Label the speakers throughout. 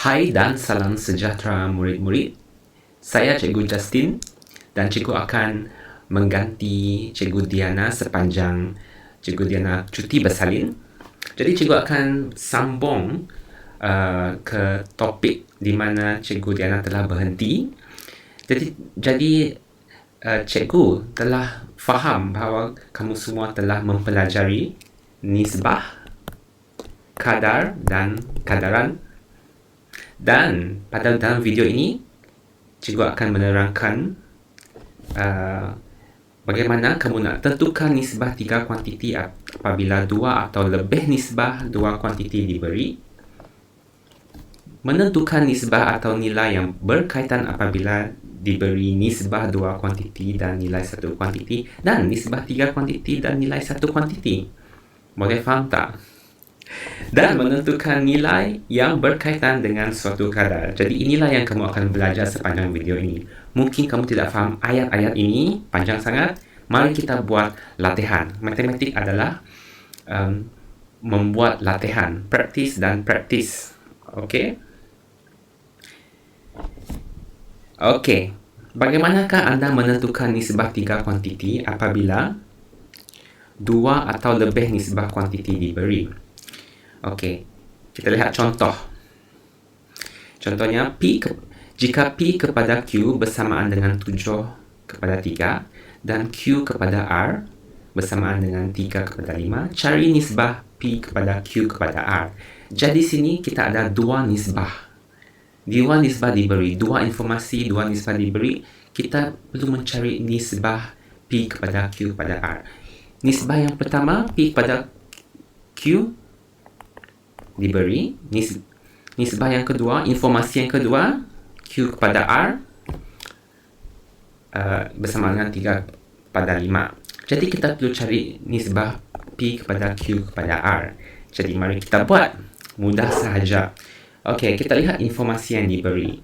Speaker 1: Hai dan salam sejahtera murid-murid. Saya Cikgu Justin dan Cikgu akan mengganti Cikgu Diana sepanjang Cikgu Diana cuti bersalin. Jadi Cikgu akan sambung ke topik di mana Cikgu Diana telah berhenti. Jadi Cikgu telah faham bahawa kamu semua telah mempelajari nisbah, kadar dan kadaran. Dan dalam video ini, Cikgu akan menerangkan bagaimana kamu nak tentukan nisbah 3 kuantiti apabila 2 atau lebih nisbah 2 kuantiti diberi. Menentukan nisbah atau nilai yang berkaitan apabila diberi nisbah 2 kuantiti dan nilai 1 kuantiti, dan nisbah 3 kuantiti dan nilai 1 kuantiti. Boleh faham tak? Dan menentukan nilai yang berkaitan dengan suatu kadar. Jadi inilah yang kamu akan belajar sepanjang video ini. Mungkin kamu tidak faham ayat-ayat ini, panjang sangat. Mari kita buat latihan. Matematik adalah membuat latihan, praktis dan praktis. Okey? Okey. Bagaimanakah anda menentukan nisbah 3 kuantiti apabila 2 atau lebih nisbah kuantiti diberi? Okey, kita lihat contoh. Contohnya, jika P kepada Q bersamaan dengan 7 kepada 3 dan Q kepada R bersamaan dengan 3 kepada 5, cari nisbah P kepada Q kepada R. Jadi sini kita ada 2 nisbah. 2 nisbah diberi, 2 informasi, 2 nisbah diberi. Kita perlu mencari nisbah P kepada Q kepada R. Nisbah yang pertama, P kepada Q diberi. Nisbah yang kedua, informasi yang kedua, Q kepada R bersama dengan 3 pada 5. Jadi kita perlu cari nisbah P kepada Q kepada R. Jadi mari kita buat. Mudah sahaja. Okey, kita lihat informasi yang diberi.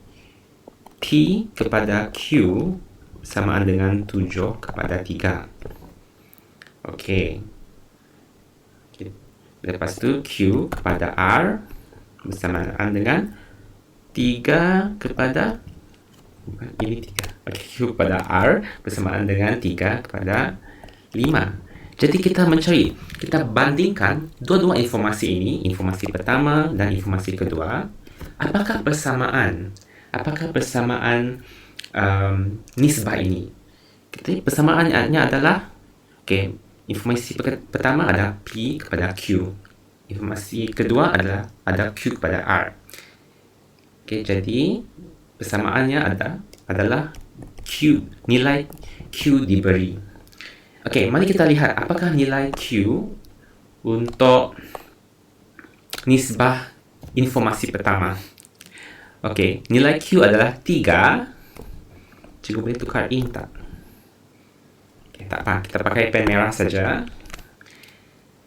Speaker 1: P kepada Q bersamaan dengan 7 kepada 3. Okey. Lepas tu Q kepada R bersamaan dengan 3 kepada ini 3. Okay, Q kepada R bersamaan dengan 3 kepada 5. Jadi kita mencari, kita bandingkan dua-dua informasi ini, informasi pertama dan informasi kedua. Apakah bersamaan nisbah ini? Persamaannya adalah, okay, informasi pertama ada P kepada Q. Informasi kedua ada Q kepada R. Okey, jadi persamaannya adalah Q, nilai Q diberi. Okey, mari kita lihat apakah nilai Q untuk nisbah informasi pertama. Okey, nilai Q adalah 3. Cikgu boleh tukar ink tak? Tak apa, kita pakai pen merah saja.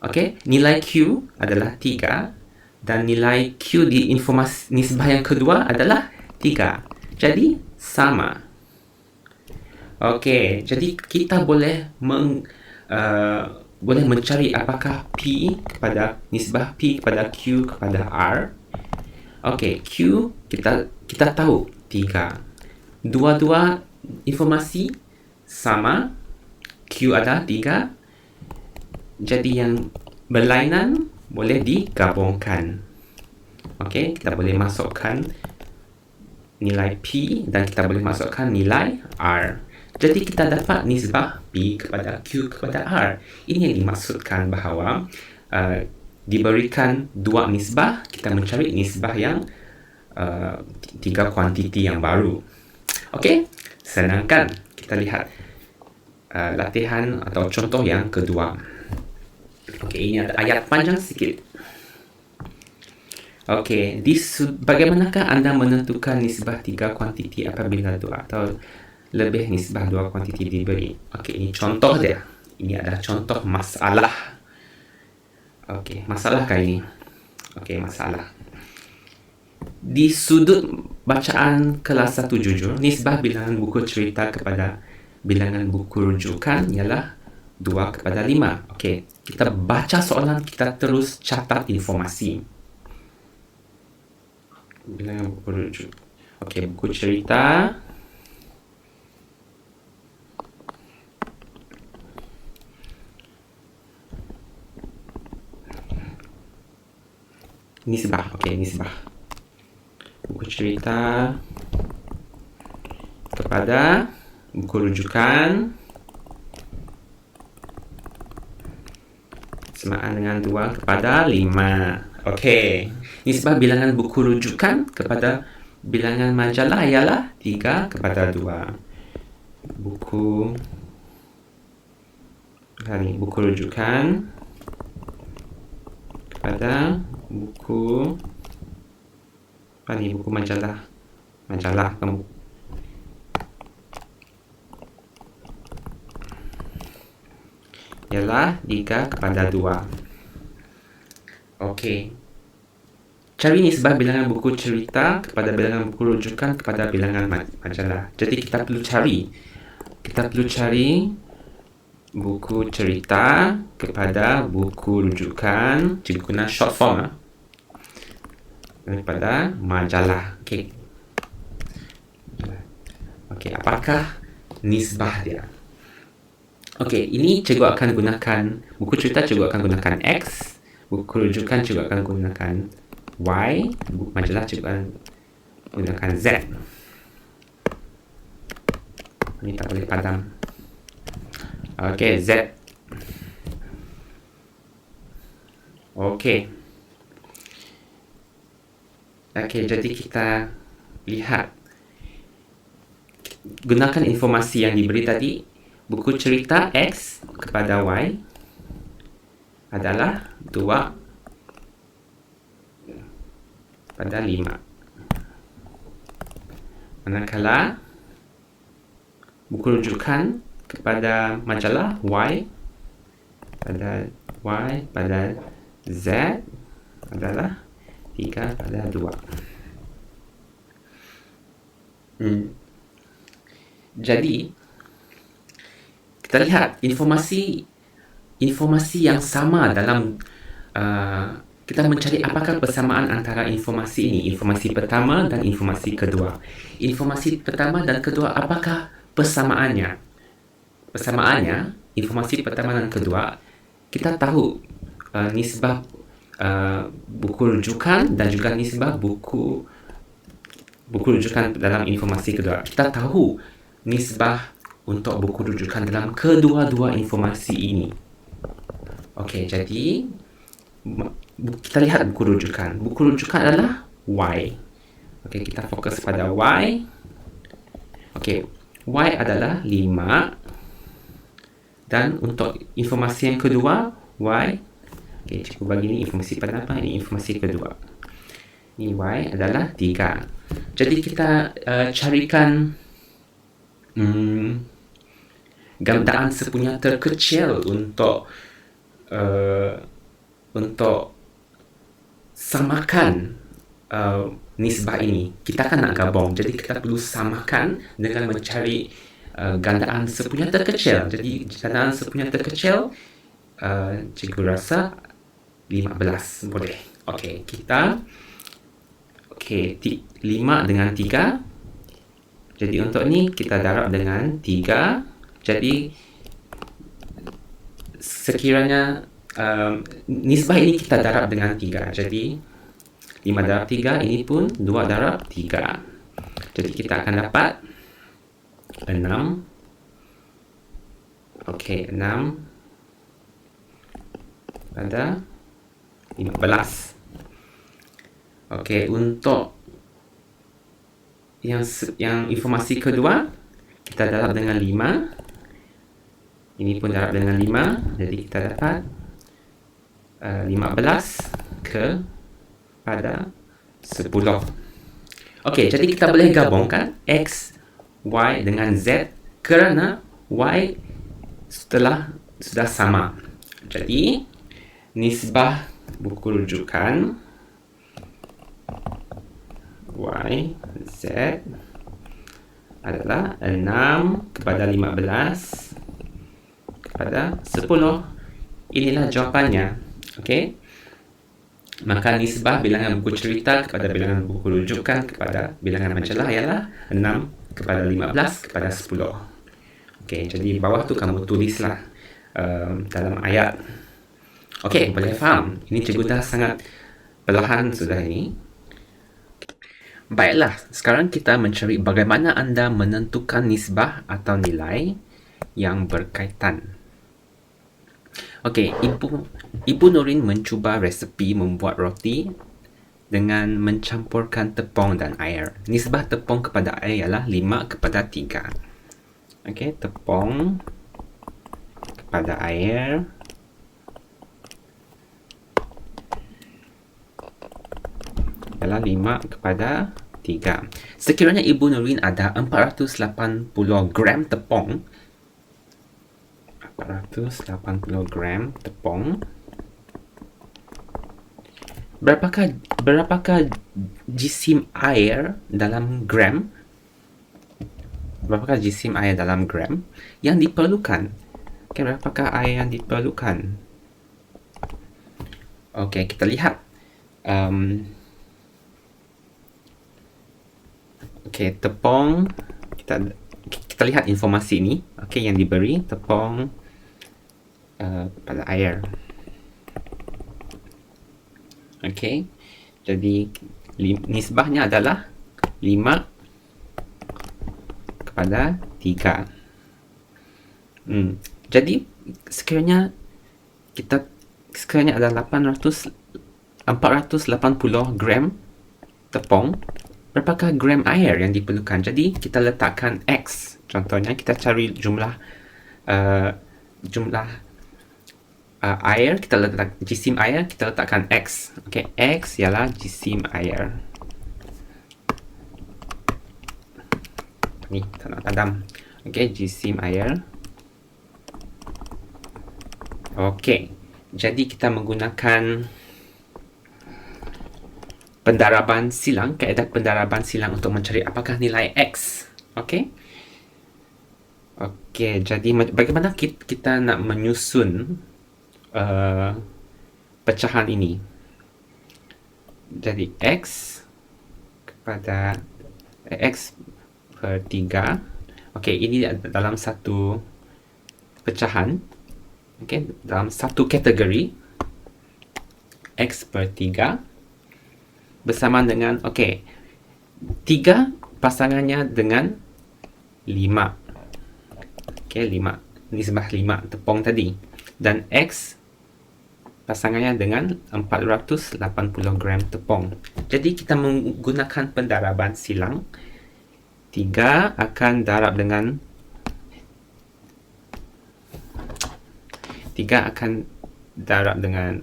Speaker 1: Okey, nilai Q adalah 3 dan nilai Q di informasi nisbah yang kedua adalah 3. Jadi sama. Okey, jadi kita boleh mencari apakah P kepada nisbah P kepada Q kepada R. Okey, Q kita tahu 3. Dua-dua informasi sama. Q ada 3. Jadi yang berlainan boleh digabungkan. Okey, kita boleh masukkan nilai P dan kita boleh masukkan nilai R. Jadi kita dapat nisbah P kepada Q kepada R. Ini yang dimaksudkan bahawa diberikan 2 nisbah, kita mencari nisbah yang 3 kuantiti yang baru. Okey, senangkan. Kita lihat latihan atau contoh yang kedua. Okey, ini ada ayat panjang sikit. Okey, bagaimanakah anda menentukan nisbah 3 kuantiti apabila 2 atau lebih nisbah 2 kuantiti diberi? Okey, ini contoh dia. Ini adalah contoh masalah. Okey, masalah kali ini. Okey, masalah. Di sudut bacaan kelas 1 jujur, nisbah bilangan buku cerita kepada bilangan buku rujukan ialah 2 kepada 5. Okey, kita baca soalan, kita terus catat informasi. Bilangan buku rujuk. Okey, buku cerita. Nisbah. Okey, nisbah. Buku cerita kepada buku rujukan semaan dengan 2 kepada 5. Okey. Nisbah bilangan buku rujukan kepada bilangan majalah ialah 3 kepada 2. Buku rujukan kepada buku buku majalah ialah 3 kepada 2. Okey. Cari nisbah bilangan buku cerita kepada bilangan buku rujukan kepada bilangan majalah. Jadi kita perlu cari buku cerita kepada buku rujukan. Cikgu guna short form daripada majalah. Okey. Okey, apakah nisbah dia? Okey, ini cikgu akan gunakan buku cerita, cikgu akan gunakan X, buku rujukan cikgu akan gunakan Y, buku majalah cikgu akan gunakan Z. Ini tak boleh padam. Okey, Z. Okey. Okey, jadi kita lihat. Gunakan informasi yang diberi tadi. Buku cerita X kepada Y adalah 2 pada 5. Manakala buku rujukan kepada majalah Y pada Z adalah 3 pada 2. Jadi kita lihat informasi yang sama dalam kita mencari apakah persamaan antara informasi ini, informasi pertama dan informasi kedua. Informasi pertama dan kedua, apakah persamaannya? Informasi pertama dan kedua, kita tahu nisbah buku rujukan dan juga nisbah buku rujukan dalam informasi kedua. Kita tahu nisbah untuk buku rujukan dalam kedua-dua informasi ini. Okey, jadi kita lihat buku rujukan. Buku rujukan adalah Y. Okey, kita fokus pada Y. Okey, Y adalah 5. Dan untuk informasi yang kedua, Y. Okey, cikgu bagi ni informasi pertama, ini informasi kedua. Ini Y adalah 3. Jadi kita carikan gandaan sepunya terkecil untuk samakan nisbah ini. Kita kan nak gabung, jadi kita perlu samakan dengan mencari gandaan sepunya terkecil. Jadi gandaan sepunya terkecil, cikgu rasa 15 boleh. Okey, kita 5 dengan 3. Jadi untuk ni kita darab dengan 3. Jadi sekiranya nisbah ini kita darab dengan 3. Jadi 5 darab 3 ini pun 2 darab 3. Jadi kita akan dapat 6. Okey, 6 pada 15. Okey, untuk yang informasi kedua, kita darab dengan 5. Ini pun darab dengan 5. Jadi kita dapat 15 kepada 10. Okey, jadi kita boleh gabungkan X, Y dengan Z kerana Y sudah sama. Jadi nisbah buku rujukan Y, Z adalah 6 kepada 15 kepada 10. Inilah jawapannya. Okey. Maka nisbah bilangan buku cerita kepada bilangan buku rujukan kepada bilangan majalah ialah 6 kepada 15 kepada 10. Okey, jadi bawah tu kamu tulislah dalam ayat. Okey, boleh faham? Ini cikgu dah sangat perlahan sudah ini. Baiklah, sekarang kita mencari bagaimana anda menentukan nisbah atau nilai yang berkaitan. Okey, Ibu Nurin mencuba resepi membuat roti dengan mencampurkan tepung dan air. Nisbah tepung kepada air ialah 5 kepada 3. Okey, tepung kepada air ialah 5 kepada 3. Sekiranya Ibu Nurin ada 480 gram tepung, 480 gram tepung, berapakah jisim air dalam gram? Berapakah jisim air dalam gram yang diperlukan? Okay, berapakah air yang diperlukan? Okey, kita lihat. Okey, tepung. Kita lihat informasi ini. Okey, yang diberi tepung pada air. Okey, jadi nisbahnya adalah 5 kepada 3. Jadi sekiranya ada 480 gram tepung, berapakah gram air yang diperlukan? Jadi kita letakkan X. Contohnya kita cari jumlah air, kita letak jisim air, kita letakkan X. Okey, X ialah jisim air. Ni tak nak padam. Okey, jisim air. Okey, jadi kita menggunakan pendaraban silang, kaedah pendaraban silang untuk mencari apakah nilai X. Okey. Okey, jadi bagaimana kita nak menyusun pecahan ini? Jadi X kepada X per 3. Okey, ini dalam satu pecahan. Okey, dalam satu kategori X per 3 bersamaan dengan, okey, 3 pasangannya dengan 5. Okey, 5. Nisbah 5 tepung tadi. Dan X pasangannya dengan 480 gram tepung. Jadi kita menggunakan pendaraban silang. 3 akan darab dengan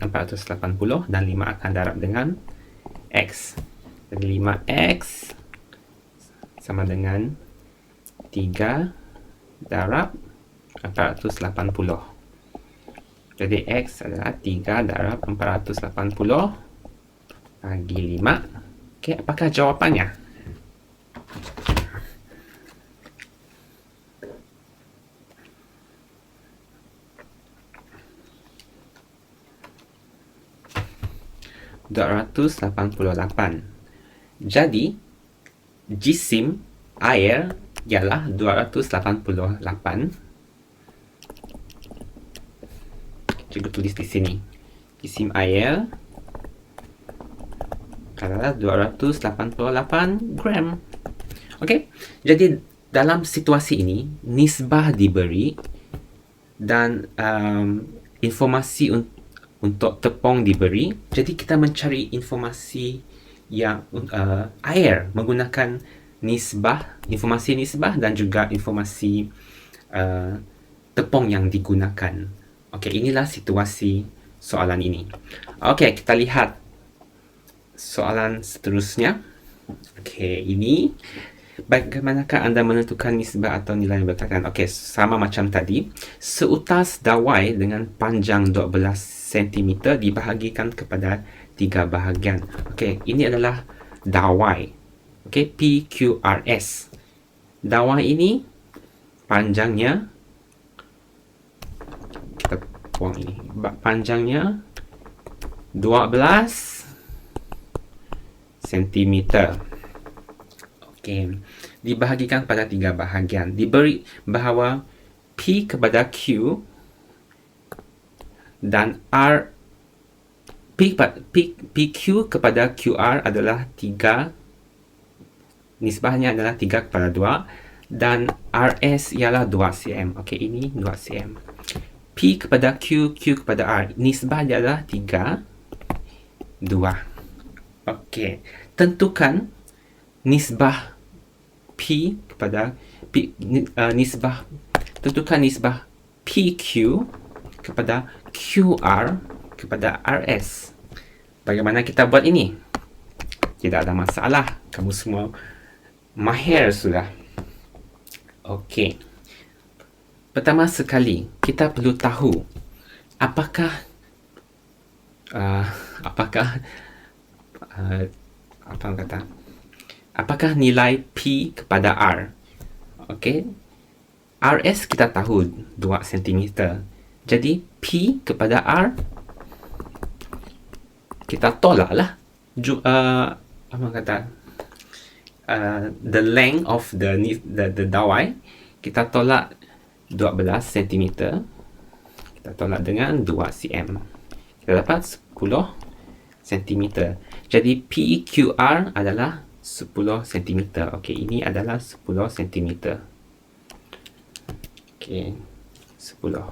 Speaker 1: 480 dan 5 akan darab dengan X. Jadi 5X sama dengan 3 darab 480. Jadi X adalah 3 darab 480 bagi 5. Okey, apakah jawapannya? ...288. Jadi jisim air ialah 288. Cikgu tulis di sini. Jisim air adalah 288 gram. Okey. Jadi dalam situasi ini nisbah diberi dan informasi untuk tepung diberi. Jadi kita mencari informasi yang air menggunakan informasi nisbah dan juga informasi tepung yang digunakan. Okey, inilah situasi soalan ini. Okey, kita lihat soalan seterusnya. Okey, ini bagaimanakah anda menentukan nisbah atau nilai yang berkaitan? Okey, sama macam tadi. Seutas dawai dengan panjang 12 cm dibahagikan kepada 3 bahagian. Okey, ini adalah dawai. Okey, PQRS. Dawai ini panjangnya, kita buang ini. Panjangnya 12 cm. Okey. Dibahagikan pada 3 bahagian. Diberi bahawa P kepada Q dan R PQ kepada QR adalah 3, nisbahnya adalah 3 kepada 2, dan RS ialah 2 cm. Okey, ini 2 cm. P kepada Q, Q kepada R, nisbah dia adalah 3, 2. Okey, tentukan nisbah P kepada tentukan nisbah PQ kepada QR kepada RS. Bagaimana kita buat ini? Tidak ada masalah. Kamu semua mahir sudah. Okey. Pertama sekali, kita perlu tahu apakah nilai P kepada R. Okey. RS kita tahu 2 cm. Jadi P kepada R kita tolaklah the length of the dawai, kita tolak 12 cm, kita tolak dengan 2 cm, kita dapat 10 cm. Jadi PQR adalah 10 cm. Okey, ini adalah 10 cm. Okey, 10.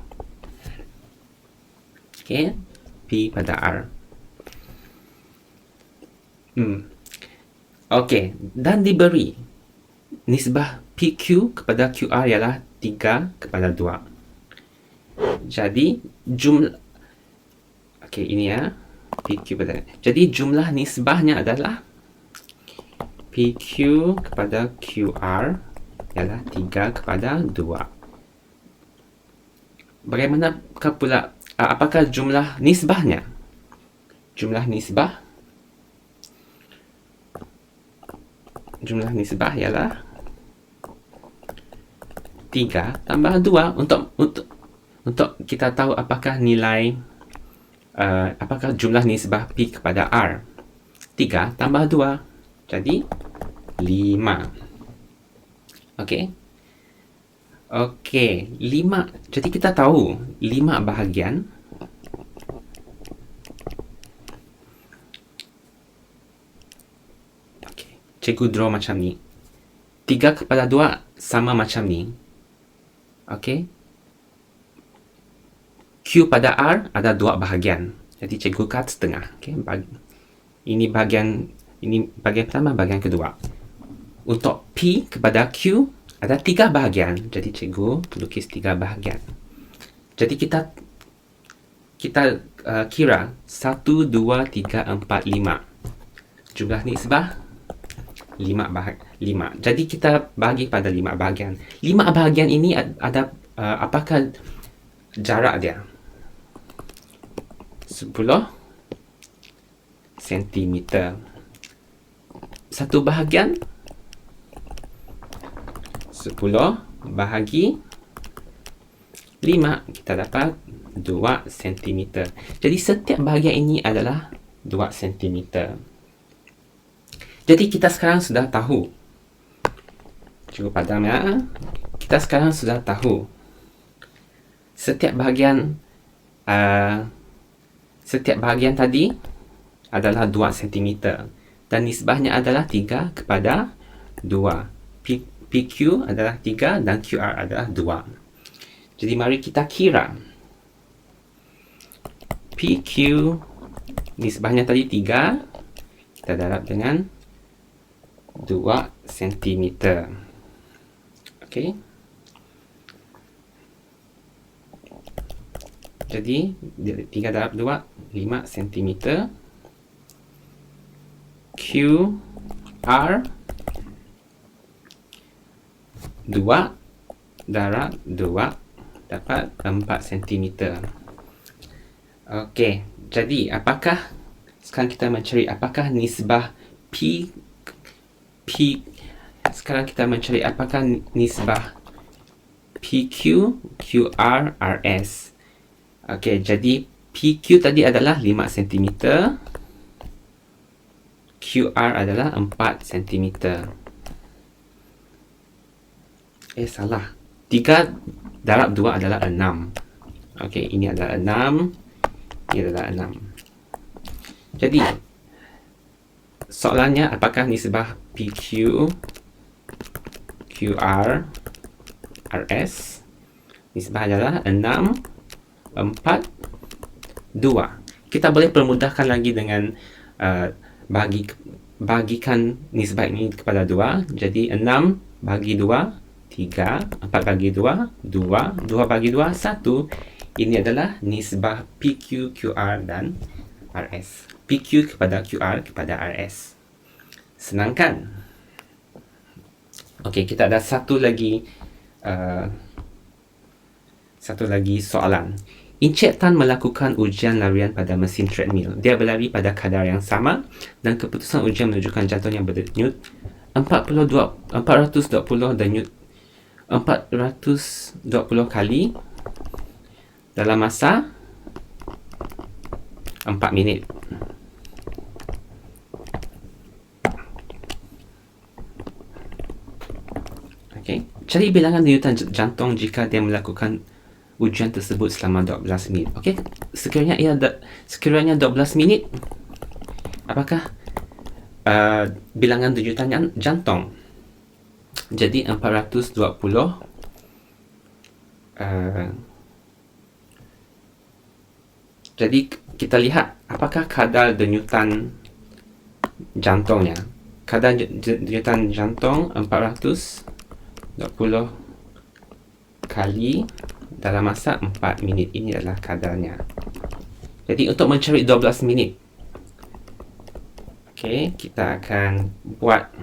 Speaker 1: Okey, P pada R. Okey, dan diberi nisbah PQ kepada QR ialah 3 kepada 2. Jadi jumlah, okey, ini ya, PQ pada. Jadi jumlah nisbahnya adalah PQ kepada QR ialah 3 kepada 2. Bagaimanakah pula, apakah jumlah nisbahnya? Jumlah nisbah ialah 3 tambah 2 untuk kita tahu apakah nilai apakah jumlah nisbah P kepada R. 3 tambah 2 jadi 5. Okey. Okey, 5. Jadi kita tahu 5 bahagian cikgu draw macam ni. 3 kepada 2 sama macam ni. Okey. Q pada R ada 2 bahagian. Jadi cikgu cut setengah. Okey, ini bahagian pertama, bahagian kedua. Untuk P kepada Q ada 3 bahagian. Jadi cikgu lukis 3 bahagian. Jadi kita kira 1, 2, 3, 4, 5. Jumlah nisbah 5. Jadi kita bagi pada 5 bahagian. 5 bahagian ini ada apakah jarak dia? 10 cm. Satu bahagian 10 bahagi 5, kita dapat 2 cm. Jadi setiap bahagian ini adalah 2 cm. Jadi kita sekarang sudah tahu. Cikgu padam ya. Kita sekarang sudah tahu setiap bahagian tadi adalah 2 cm dan nisbahnya adalah 3 kepada 2. PQ adalah 3 dan QR adalah 2. Jadi mari kita kira. PQ nisbahnya tadi 3, kita darab dengan 2 cm. Okey. Jadi 3 darab 2, 5 cm. QR 2 darab 2 dapat 4 cm. Okey, jadi apakah sekarang kita mencari apakah nisbah sekarang kita mencari apakah nisbah PQ, QR, RS. Okey, jadi PQ tadi adalah 5 cm. Q QR adalah 4 cm. Salah. 3 darab 2 adalah 6. Okey, ini adalah 6. Ini adalah 6. Jadi, soalannya apakah nisbah PQ, QR, RS? Nisbah adalah 6, 4, 2. Kita boleh permudahkan lagi dengan bagikan nisbah ini kepada 2. Jadi 6 bagi 2, 3, 4 bagi 2, 2, 2 bagi 2, 1. Ini adalah nisbah PQ, QR dan RS. PQ kepada QR kepada RS. Senang kan? Okey, kita ada satu lagi soalan. Encik Tan melakukan ujian larian pada mesin treadmill. Dia berlari pada kadar yang sama dan keputusan ujian menunjukkan jantung yang berdenyut 420 denyut 420 kali dalam masa 4 minit. Okey, cari bilangan denyutan jantung jika dia melakukan ujian tersebut selama 12 minit. Okey, sekiranya 12 minit, apakah bilangan denyutan jantung? Jadi 420 jadi kita lihat apakah kadar denyutan jantungnya. Kadar denyutan jantung 420 kali dalam masa 4 minit. Ini adalah kadarnya. Jadi untuk mencari 12 minit, okey, kita akan buat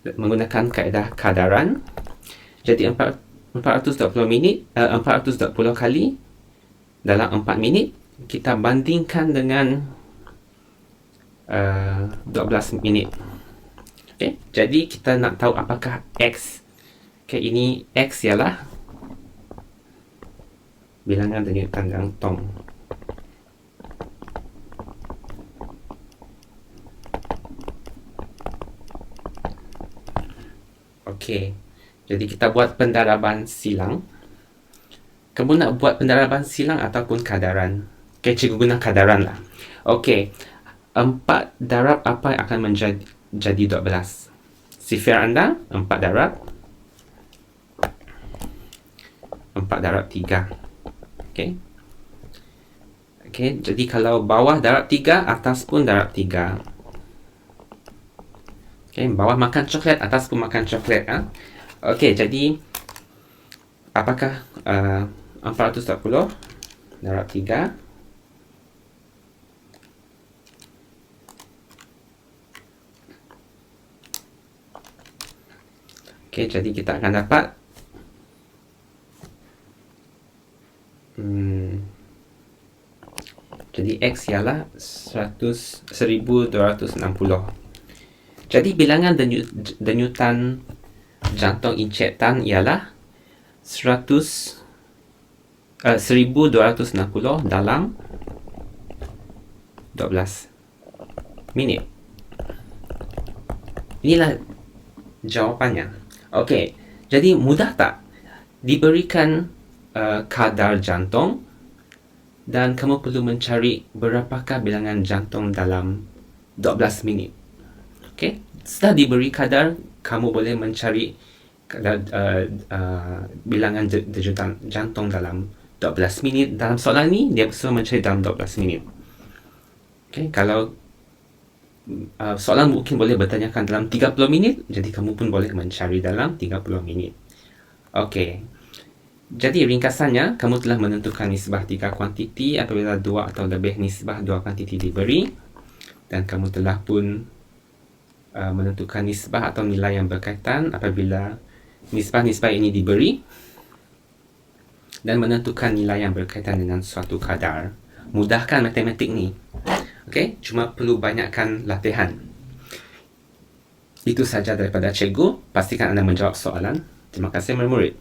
Speaker 1: menggunakan kaedah kadaran. Jadi 420 kali dalam 4 minit, kita bandingkan dengan 12 minit. Okey, jadi kita nak tahu apakah X. Okey, ini X ialah bilangan denyutan jantung. Okey, jadi kita buat pendaraban silang. Kamu nak buat pendaraban silang ataupun kadaran? Okey, cikgu guna kadaran lah. Okey, 4 darab apa yang akan menjadi 12? Sifir anda 4 darab 3. Okey, jadi kalau bawah darab 3, atas pun darab 3. Okey, bawah makan coklat, atas pun makan coklat. Okey, jadi apakah 440 darab 3 okey, jadi kita akan dapat jadi X ialah 1260. Jadi bilangan denyutan jantung Encik Tan ialah 1260 dalam 12 minit. Inilah jawapannya. Okey, jadi mudah tak? Diberikan kadar jantung dan kamu perlu mencari berapakah bilangan jantung dalam 12 minit. Okey, setelah diberi kadar, kamu boleh mencari kadar, bilangan denyutan jantung dalam 12 minit. Dalam soalan ni, dia suruh mencari dalam 12 minit. Okey, kalau soalan mungkin boleh bertanyakan dalam 30 minit, jadi kamu pun boleh mencari dalam 30 minit. Okey. Jadi ringkasannya, kamu telah menentukan nisbah 3 kuantiti apabila 2 atau lebih nisbah 2 kuantiti diberi, dan kamu telah pun menentukan nisbah atau nilai yang berkaitan apabila nisbah-nisbah ini diberi, dan menentukan nilai yang berkaitan dengan suatu kadar. Mudahkan matematik ni. Okey, cuma perlu banyakkan latihan. Itu saja daripada cikgu. Pastikan anda menjawab soalan. Terima kasih, murid-murid.